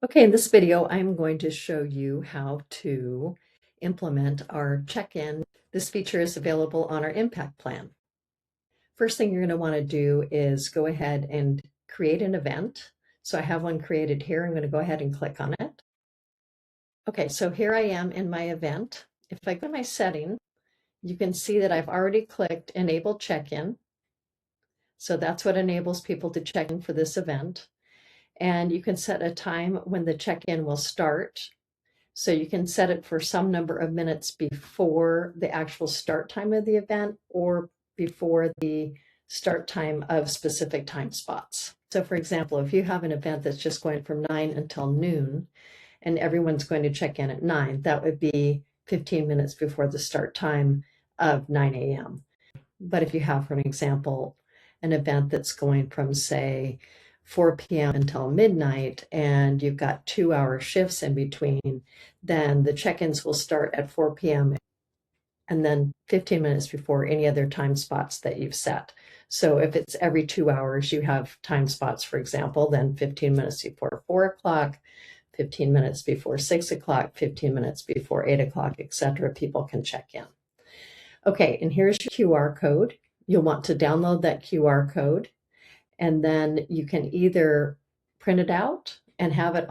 Okay, in this video, I'm going to show you how to implement our check-in. This feature is available on our impact plan. First thing you're going to want to do is go ahead and create an event. So I have one created here. I'm going to go ahead and click on it. Okay, so here I am in my event. If I go to my setting, you can see that I've already clicked Enable Check-in. So that's what enables people to check in for this event. And you can set a time when the check-in will start. So you can set it for some number of minutes before the actual start time of the event or before the start time of specific time spots. So for example, if you have an event that's just going from 9 until noon and everyone's going to check in at 9, that would be 15 minutes before the start time of 9 a.m. But if you have, for an example, an event that's going from, say, 4 p.m. until midnight, and you've got 2-hour shifts in between, then the check-ins will start at 4 p.m. and then 15 minutes before any other time spots that you've set. So if it's every 2 hours, you have time spots, for example, then 15 minutes before 4 o'clock, 15 minutes before 6 o'clock, 15 minutes before 8 o'clock, etc. People can check in. Okay, and here's your QR code. You'll want to download that QR code, and then you can either print it out and have it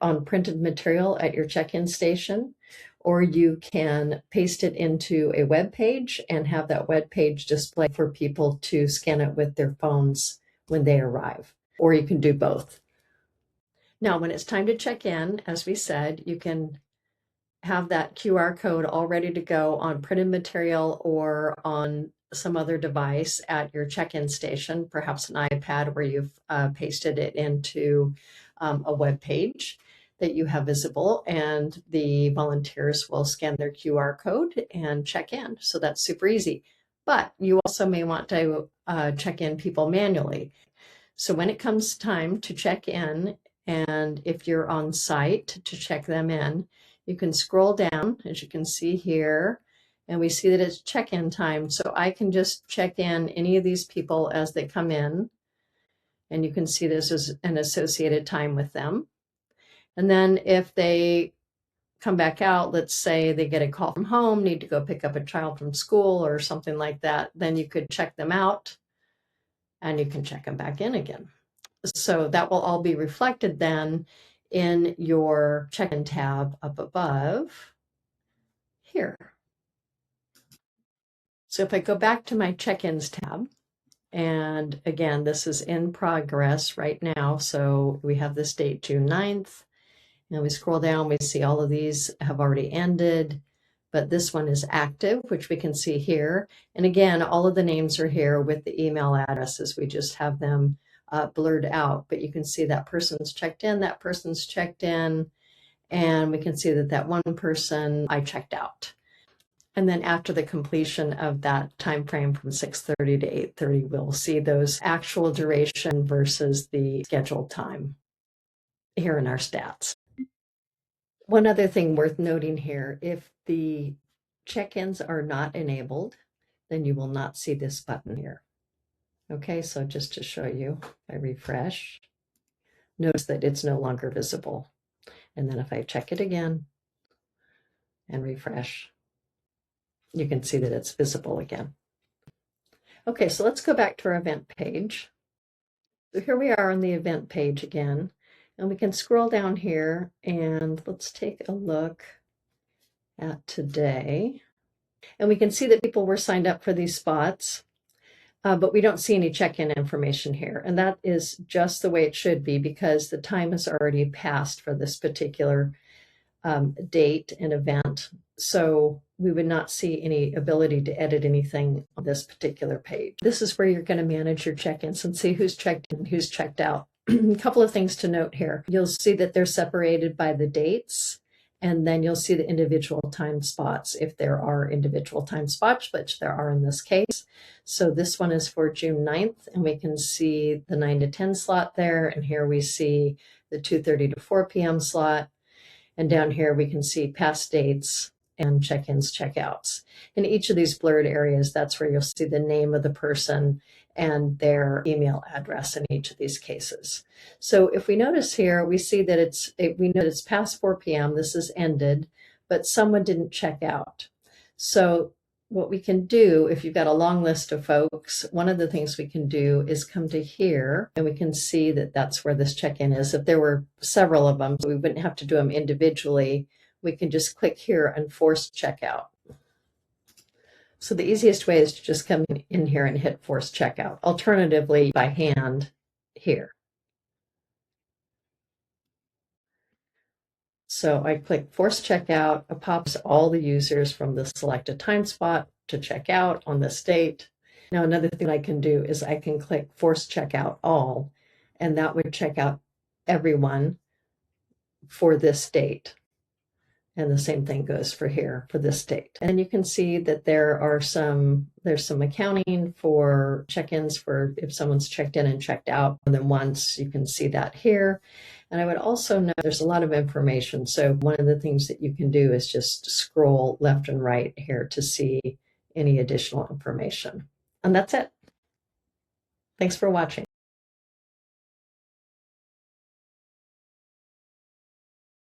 on printed material at your check-in station, or you can paste it into a web page and have that web page display for people to scan it with their phones when they arrive, or you can do both. Now, when it's time to check in, as we said, you can have that QR code all ready to go on printed material or on some other device at your check-in station, perhaps an iPad where you've pasted it into a web page that you have visible, and the volunteers will scan their QR code and check in. So that's super easy. But you also may want to check in people manually. So when it comes time to check in, and if you're on site to check them in, you can scroll down, as you can see here, and we see that it's check-in time. So I can just check in any of these people as they come in, and you can see this is an associated time with them. And then if they come back out, let's say they get a call from home, need to go pick up a child from school or something like that, then you could check them out and you can check them back in again. So that will all be reflected then in your check-in tab up above here. So if I go back to my check-ins tab, and again, this is in progress right now. So we have this date, June 9th, and we scroll down, we see all of these have already ended, but this one is active, which we can see here. And again, all of the names are here with the email addresses. We just have them blurred out, but you can see that person's checked in, that person's checked in, and we can see that that one person I checked out. And then after the completion of that time frame from 6:30 to 8:30, we'll see those actual duration versus the scheduled time here in our stats. One other thing worth noting here, if the check-ins are not enabled, then you will not see this button here. Okay, so just to show you, if I refresh, notice that it's no longer visible. And then if I check it again and refresh, you can see that it's visible again. Okay, so let's go back to our event page. So here we are on the event page again, and we can scroll down here and let's take a look at today. And we can see that people were signed up for these spots, but we don't see any check-in information here. And that is just the way it should be because the time has already passed for this particular date and event. So we would not see any ability to edit anything on this particular page. This is where you're going to manage your check-ins and see who's checked in and who's checked out. A couple of things to note here. You'll see that they're separated by the dates, and then you'll see the individual time spots if there are individual time spots, which there are in this case. So this one is for June 9th, and we can see the 9 to 10 slot there, and here we see the 2:30 to 4 p.m. slot. And down here we can see past dates and check-ins, check-outs. In each of these blurred areas, that's where you'll see the name of the person and their email address in each of these cases. So if we notice here, we see that we know it's past 4 p.m. This is ended, but someone didn't check out. So what we can do, if you've got a long list of folks, one of the things we can do is come to here and we can see that that's where this check-in is. If there were several of them, so we wouldn't have to do them individually. We can just click here and force checkout. So the easiest way is to just come in here and hit force checkout. Alternatively, by hand here. So I click force checkout. It pops all the users from the selected time spot to check out on this date. Now, another thing I can do is I can click force checkout all, and that would check out everyone for this date. And the same thing goes for here for this date. And you can see that there's some accounting for check-ins for if someone's checked in and checked out more than once. You can see that here. And I would also note there's a lot of information. So one of the things that you can do is just scroll left and right here to see any additional information. And that's it. Thanks for watching.